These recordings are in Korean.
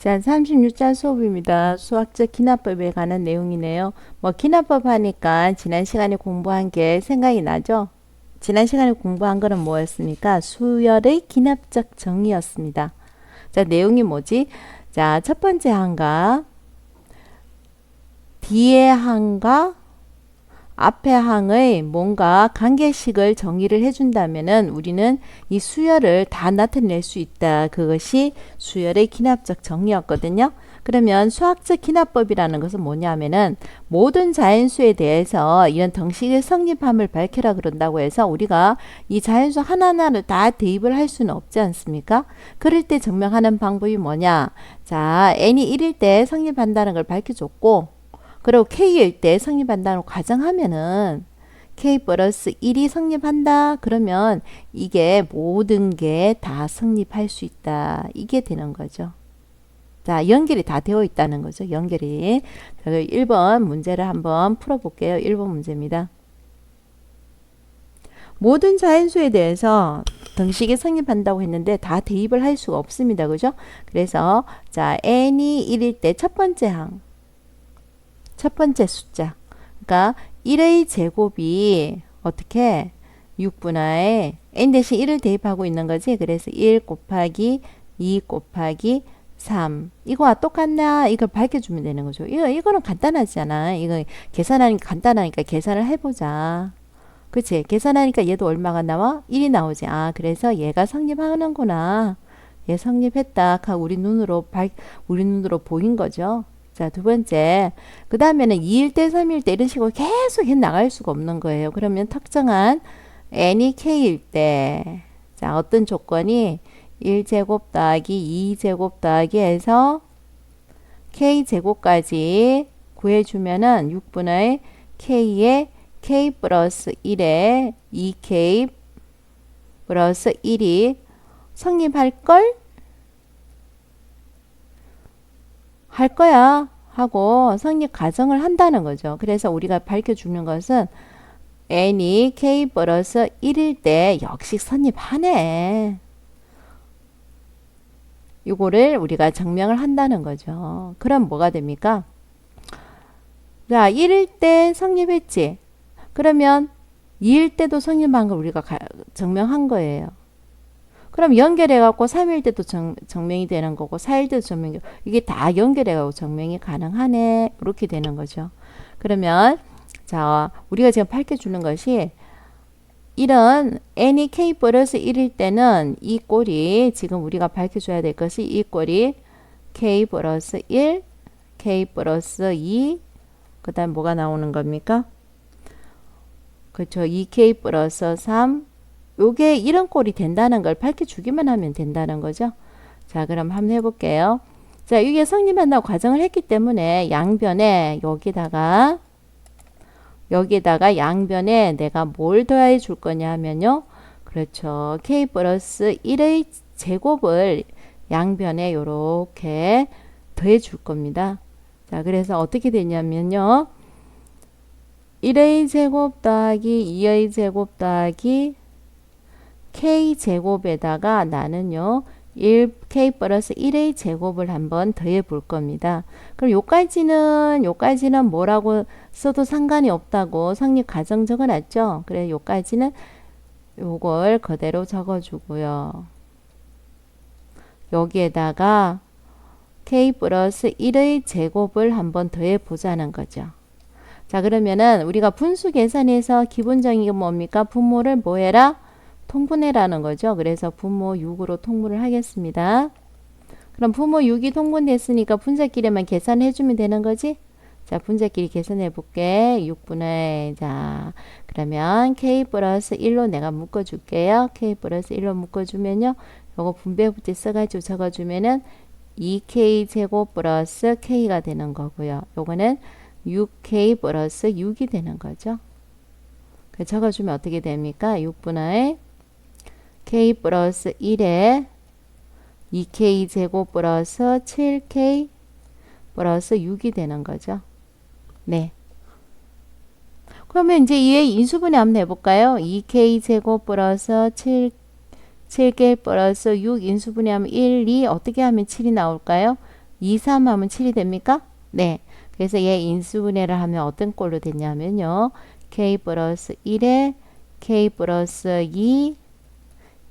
자, 36자 수업입니다. 수학적 기납법에 관한 내용이네요. 기납법 하니까 지난 시간에 공부한 게 생각이 나죠? 지난 시간에 공부한 거는 뭐였습니까? 수열의 기납적 정의였습니다. 자, 내용이 뭐지? 자, 첫 번째 항과 뒤에 항과 앞에 항의 뭔가 관계식을 정의를 해준다면은 우리는 이 수열을 다 나타낼 수 있다. 그것이 수열의 기납적 정의였거든요. 그러면 수학적 기납법이라는 것은 뭐냐면은 모든 자연수에 대해서 이런 등식의 성립함을 밝혀라 그런다고 해서 우리가 이 자연수 하나하나를 다 대입을 할 수는 없지 않습니까? 그럴 때 증명하는 방법이 뭐냐? 자, n이 1일 때 성립한다는 걸 밝혀줬고, 그리고 K일 때 성립한다고 가정하면은 K 플러스 1이 성립한다. 그러면 이게 모든 게 다 성립할 수 있다. 이게 되는 거죠. 자, 연결이 다 되어 있다는 거죠. 연결이. 자, 1번 문제를 한번 풀어볼게요. 1번 문제입니다. 모든 자연수에 대해서 등식이 성립한다고 했는데 다 대입을 할 수가 없습니다. 그죠? 그래서 자, n이 1일 때 첫 번째 항. 첫 번째 숫자. 그러니까 1의 제곱이 어떻게 6분화에 n 대신 1을 대입하고 있는 거지. 그래서 1 곱하기 2 곱하기 3. 이거와 똑같나? 이걸 밝혀주면 되는 거죠. 이거는 간단하잖아. 이거 계산하니까 간단하니까 계산을 해보자. 그치? 계산하니까 얘도 얼마가 나와? 1이 나오지. 아, 그래서 얘가 성립하는구나. 얘 성립했다. 우리 눈으로 보인 거죠. 자, 두 번째. 그 다음에는 2일 때, 3일 때 이런 식으로 계속 해 나갈 수가 없는 거예요. 그러면 특정한 n이 k일 때, 자, 어떤 조건이 1제곱 더하기 2제곱 더하기 해서 k제곱까지 구해주면은 6분의 k에 k 플러스 1에 2k 플러스 1이 성립할걸? 할 거야 하고 성립 가정을 한다는 거죠. 그래서 우리가 밝혀주는 것은 n이 k 플러스 1일 때 역시 성립하네. 이거를 우리가 증명을 한다는 거죠. 그럼 뭐가 됩니까? 자, 1일 때 성립했지. 그러면 2일 때도 성립한 걸 우리가 증명한 거예요. 그럼 연결해갖고 3일 때도 증명이 되는 거고 4일 때도 증명이 이게 다 연결해갖고 증명이 가능하네. 이렇게 되는 거죠. 그러면 자, 우리가 지금 밝혀주는 것이 이런 n이 k 플러스 1일 때는 이 꼴이 지금 우리가 밝혀줘야 될 것이 이 꼴이 k 플러스 1, k 플러스 2, 그 다음 뭐가 나오는 겁니까? 그렇죠. 2k 플러스 3, 요게 이런 꼴이 된다는 걸 밝혀주기만 하면 된다는 거죠. 자, 그럼 한번 해볼게요. 자, 이게 성립한다고 가정을 했기 때문에 양변에 여기다가 양변에 내가 뭘 더해 줄 거냐 하면요. 그렇죠. k 플러스 1의 제곱을 양변에 요렇게 더해 줄 겁니다. 자, 그래서 어떻게 되냐면요. 1의 제곱 더하기 2의 제곱 더하기 k제곱에다가 나는요 1k 플러스 1의 제곱을 한번 더해 볼 겁니다. 그럼 요까지는 뭐라고 써도 상관이 없다고 성립 가정 적어 놨죠. 그래 요까지는 요걸 그대로 적어 주고요. 여기에다가 k 플러스 1의 제곱을 한번 더해 보자는 거죠. 자, 그러면은 우리가 분수 계산에서 기본적인 게 뭡니까? 분모를 뭐 해라? 통분해라는 거죠. 그래서 분모 6으로 통분을 하겠습니다. 그럼 분모 6이 통분됐으니까 분자끼리만 계산해주면 되는 거지? 자, 분자끼리 계산해 볼게. 6분의, 자, 그러면 k 플러스 1로 내가 묶어줄게요. k 플러스 1로 묶어주면요. 요거 분배부터 써가지고 적어주면은 2k 제곱 플러스 k가 되는 거고요. 요거는 6k 플러스 6이 되는 거죠. 적어주면 어떻게 됩니까? 6분의 k 플러스 1에 2k 제곱 플러스 7k 플러스 6이 되는 거죠. 네. 그러면 이제 얘 인수분해 한번 해볼까요? 2k 제곱 플러스 7k 플러스 6 인수분해 하면 1, 2 어떻게 하면 7이 나올까요? 2, 3 하면 7이 됩니까? 네. 그래서 얘 인수분해를 하면 어떤 꼴로 됐냐면요. k 플러스 1에 k 플러스 2,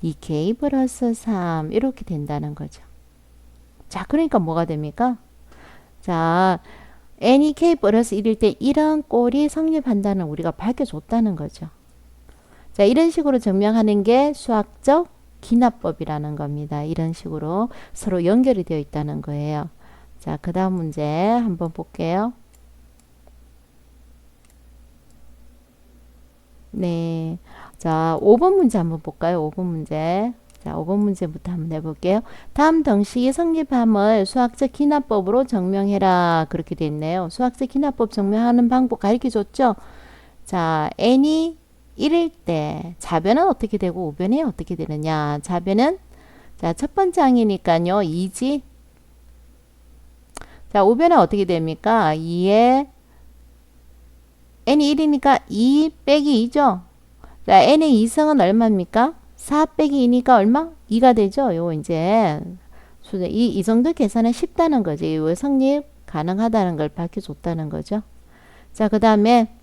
2k 플러스 3 이렇게 된다는 거죠. 자, 그러니까 뭐가 됩니까? 자, n이 k 플러스 1일 때 이런 꼴이 성립한다는 우리가 밝혀줬다는 거죠. 자, 이런 식으로 증명하는 게 수학적 기납법이라는 겁니다. 이런 식으로 서로 연결이 되어 있다는 거예요. 자, 그 다음 문제 한번 볼게요. 네. 자, 5번 문제 한번 볼까요? 5번 문제. 자, 5번 문제부터 한번 해볼게요. 다음 등식이 성립함을 수학적 기납법으로 증명해라. 그렇게 돼 있네요. 수학적 기납법 증명하는 방법 가르쳐줬죠? 자, n이 1일 때 좌변은 어떻게 되고 우변이 어떻게 되느냐. 좌변은 자, 첫 번째 항이니까요. 2지. 자, 우변은 어떻게 됩니까? 2에 n이 1이니까 2 빼기 2죠. 자, n의 2승은 얼마입니까? 4 빼기 2니까 얼마? 2가 되죠. 요 이제 이 정도 계산은 쉽다는 거지. 왜 성립 가능하다는 걸 밝혀줬다는 거죠. 자, 그 다음에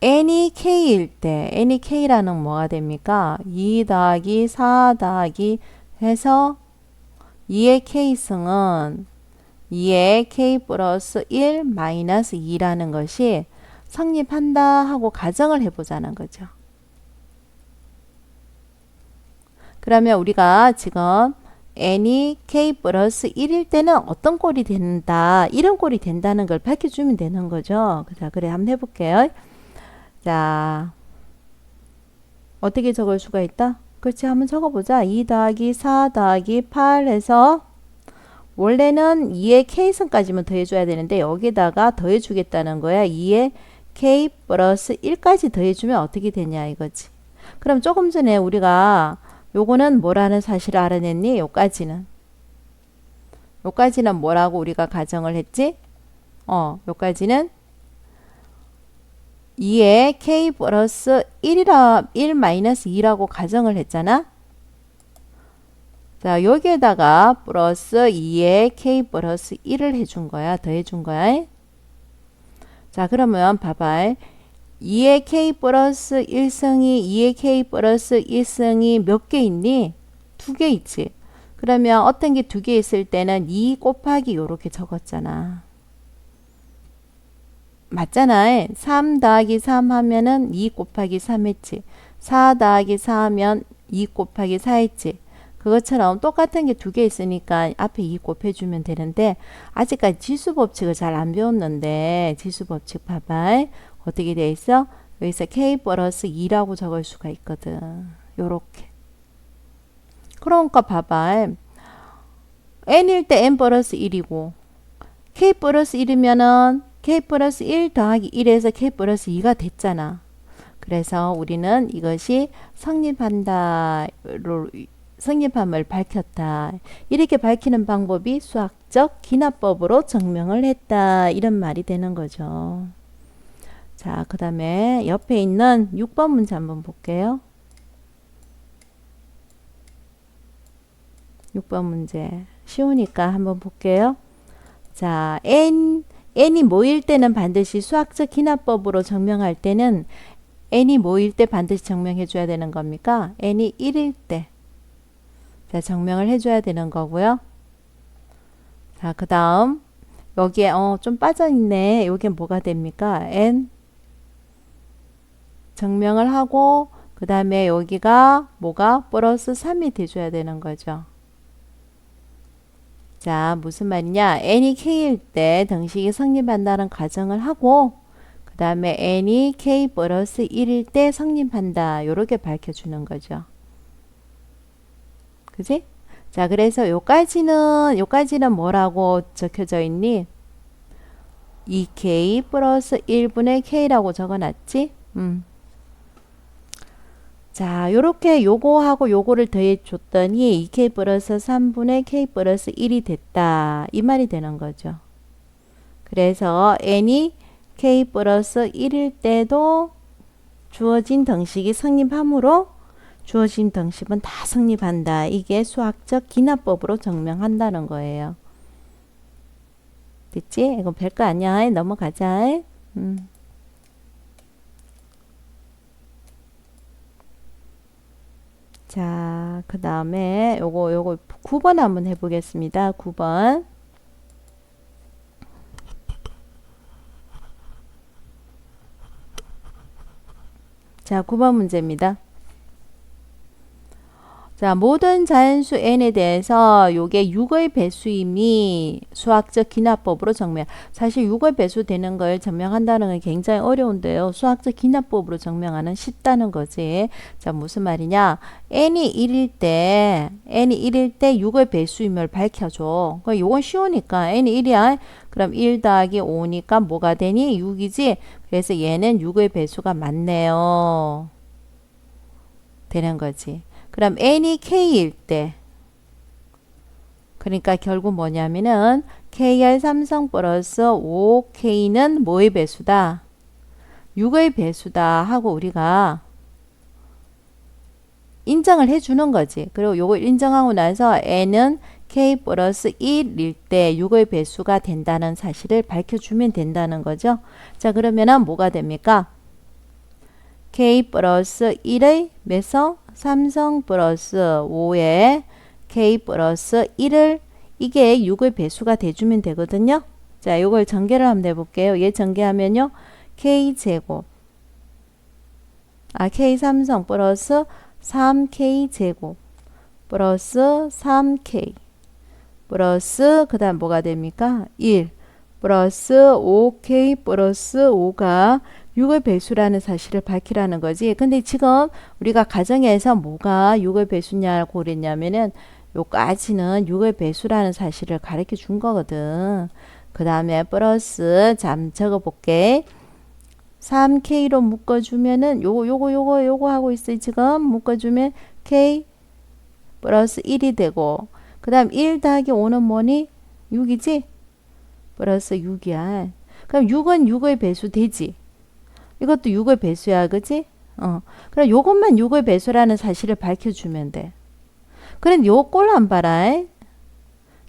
n이 k일 때 n이 k라는 뭐가 됩니까? 2 더하기 4 더하기 해서 2의 k승은 2의 k 플러스 1 마이너스 2라는 것이 성립한다 하고 가정을 해보자는 거죠. 그러면 우리가 지금 n이 k 플러스 1일 때는 어떤 꼴이 된다, 이런 꼴이 된다는 걸 밝혀주면 되는 거죠. 자, 그래 한번 해볼게요. 자, 어떻게 적을 수가 있다? 그렇지, 한번 적어보자. 2 더하기 4 더하기 8 해서 원래는 2의 k승까지만 더해줘야 되는데 여기다가 더해주겠다는 거야. 2의 k 플러스 1까지 더해주면 어떻게 되냐 이거지. 그럼 조금 전에 우리가 요거는 뭐라는 사실을 알아냈니? 요까지는 뭐라고 우리가 가정을 했지? 요까지는 2의 k 플러스 1 마이너스 2라고 가정을 했잖아. 자, 여기에다가 플러스 2의 k 플러스 1을 해준 거야. 더해준 거야. 자, 그러면 봐봐. 2의 k 플러스 1승이 2의 k 플러스 1승이 몇 개 있니? 2개 있지. 그러면 어떤 게 2개 있을 때는 2 곱하기 요렇게 적었잖아. 맞잖아. 3 더하기 3 하면은 2 곱하기 3 했지. 4 더하기 4 하면 2 곱하기 4 했지. 그것처럼 똑같은 게 2개 있으니까 앞에 2 곱해주면 되는데 아직까지 지수법칙을 잘 안 배웠는데 지수법칙 봐봐. 어떻게 돼 있어? 여기서 k 플러스 2라고 적을 수가 있거든. 요렇게. 그러니까 봐봐. n일 때 n 플러스 1이고 k 플러스 1이면은 k 플러스 1 더하기 1에서 k 플러스 2가 됐잖아. 그래서 우리는 이것이 성립함을 밝혔다. 이렇게 밝히는 방법이 수학적 기납법으로 증명을 했다. 이런 말이 되는 거죠. 자, 그 다음에 옆에 있는 6번 문제 한번 볼게요. 6번 문제 쉬우니까 한번 볼게요. 자, n이 뭐일 때는 반드시 수학적 기납법으로 증명할 때는 n이 뭐일 때 반드시 증명해 줘야 되는 겁니까? n이 1일 때. 자, 증명을 해줘야 되는 거고요. 자, 그 다음 여기에 좀 빠져있네. 여기에 뭐가 됩니까? n 증명을 하고 그 다음에 여기가 뭐가 플러스 3이 돼줘야 되는 거죠. 자, 무슨 말이냐? n이 k일 때 등식이 성립한다는 가정을 하고 그 다음에 n이 k 플러스 1일 때 성립한다. 요렇게 밝혀주는 거죠. 그지? 자, 그래서 요까지는 뭐라고 적혀져 있니? 2k 플러스 1분의 k라고 적어놨지? 자, 요렇게 요거하고 요거를 더해 줬더니 2k 플러스 3분의 k 플러스 1이 됐다. 이 말이 되는 거죠. 그래서 n이 k 플러스 1일 때도 주어진 등식이 성립하므로 주어진 등식은 다 성립한다. 이게 수학적 기납법으로 증명한다는 거예요. 됐지? 이거 별거 아니야. 넘어가자. 자, 그 다음에 요거 9번 한번 해보겠습니다. 9번. 자, 9번 문제입니다. 자, 모든 자연수 n에 대해서 요게 6의 배수임이 수학적 기납법으로 증명. 사실 6의 배수 되는 걸 증명한다는 건 굉장히 어려운데요. 수학적 기납법으로 증명하는 쉽다는 거지. 자, 무슨 말이냐? n이 1일 때 6의 배수임을 밝혀줘. 그럼 요건 쉬우니까 n이 1이야. 그럼 1 더하기 5니까 뭐가 되니? 6이지? 그래서 얘는 6의 배수가 맞네요. 되는 거지. 그럼 n이 k일 때 그러니까 결국 뭐냐면은 kr 삼성 플러스 5k는 뭐의 배수다? 6의 배수다 하고 우리가 인정을 해주는 거지. 그리고 요걸 인정하고 나서 n은 k 플러스 1일 때 6의 배수가 된다는 사실을 밝혀주면 된다는 거죠. 자, 그러면은 뭐가 됩니까? k 플러스 1의 매서 삼성 플러스 5에 k 플러스 1을 이게 6의 배수가 돼주면 되거든요. 자, 이걸 전개를 한번 해볼게요. 얘 전개하면요. k 제곱 k 삼성 플러스 3k 제곱 플러스 3k 플러스 그 다음 뭐가 됩니까? 1 플러스 5k 플러스 5가 6의 배수라는 사실을 밝히라는 거지. 근데 지금 우리가 가정에서 뭐가 6의 배수냐고 그랬냐면은 요까지는 6의 배수라는 사실을 가르쳐 준 거거든. 그 다음에 플러스 잠 적어 볼게. 3k로 묶어주면은 요거 하고 있어요. 지금 묶어주면 k 플러스 1이 되고 그 다음 1 더하기 5는 뭐니? 6이지? 플러스 6이야. 그럼 6은 6의 배수 되지? 이것도 6의 배수야, 그지? 그럼 요것만 6의 배수라는 사실을 밝혀주면 돼. 그럼 요 꼴 한 봐라.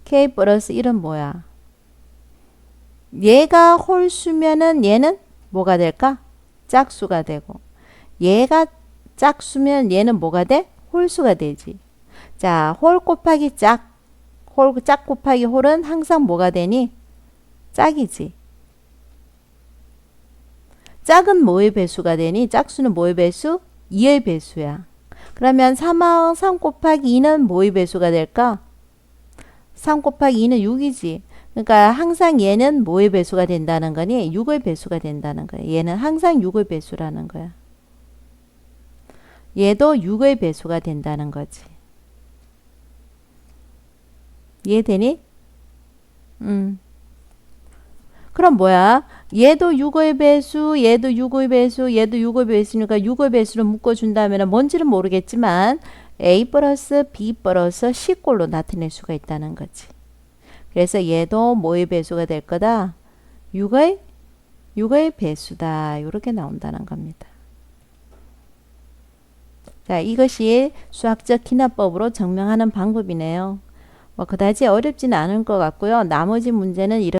k 플러스 1은 뭐야? 얘가 홀수면은 얘는 뭐가 될까? 짝수가 되고. 얘가 짝수면 얘는 뭐가 돼? 홀수가 되지. 자, 홀 곱하기 짝. 짝 곱하기 홀은 항상 뭐가 되니? 짝이지. 짝은 뭐의 배수가 되니? 짝수는 뭐의 배수? 2의 배수야. 그러면 3 곱하기 2는 뭐의 배수가 될까? 3 곱하기 2는 6이지. 그러니까 항상 얘는 뭐의 배수가 된다는 거니? 6의 배수가 된다는 거야. 얘는 항상 6의 배수라는 거야. 얘도 6의 배수가 된다는 거지. 이해되니? 그럼 뭐야? 얘도 6의 배수, 얘도 6의 배수, 얘도 6의 배수니까 6의 배수로 묶어준다면 뭔지는 모르겠지만 a 플러스 b 플러스 c꼴로 나타낼 수가 있다는 거지. 그래서 얘도 뭐의 배수가 될 거다? 6의 배수다. 이렇게 나온다는 겁니다. 자, 이것이 수학적 기납법으로 증명하는 방법이네요. 뭐 그다지 어렵지는 않을 것 같고요. 나머지 문제는 이런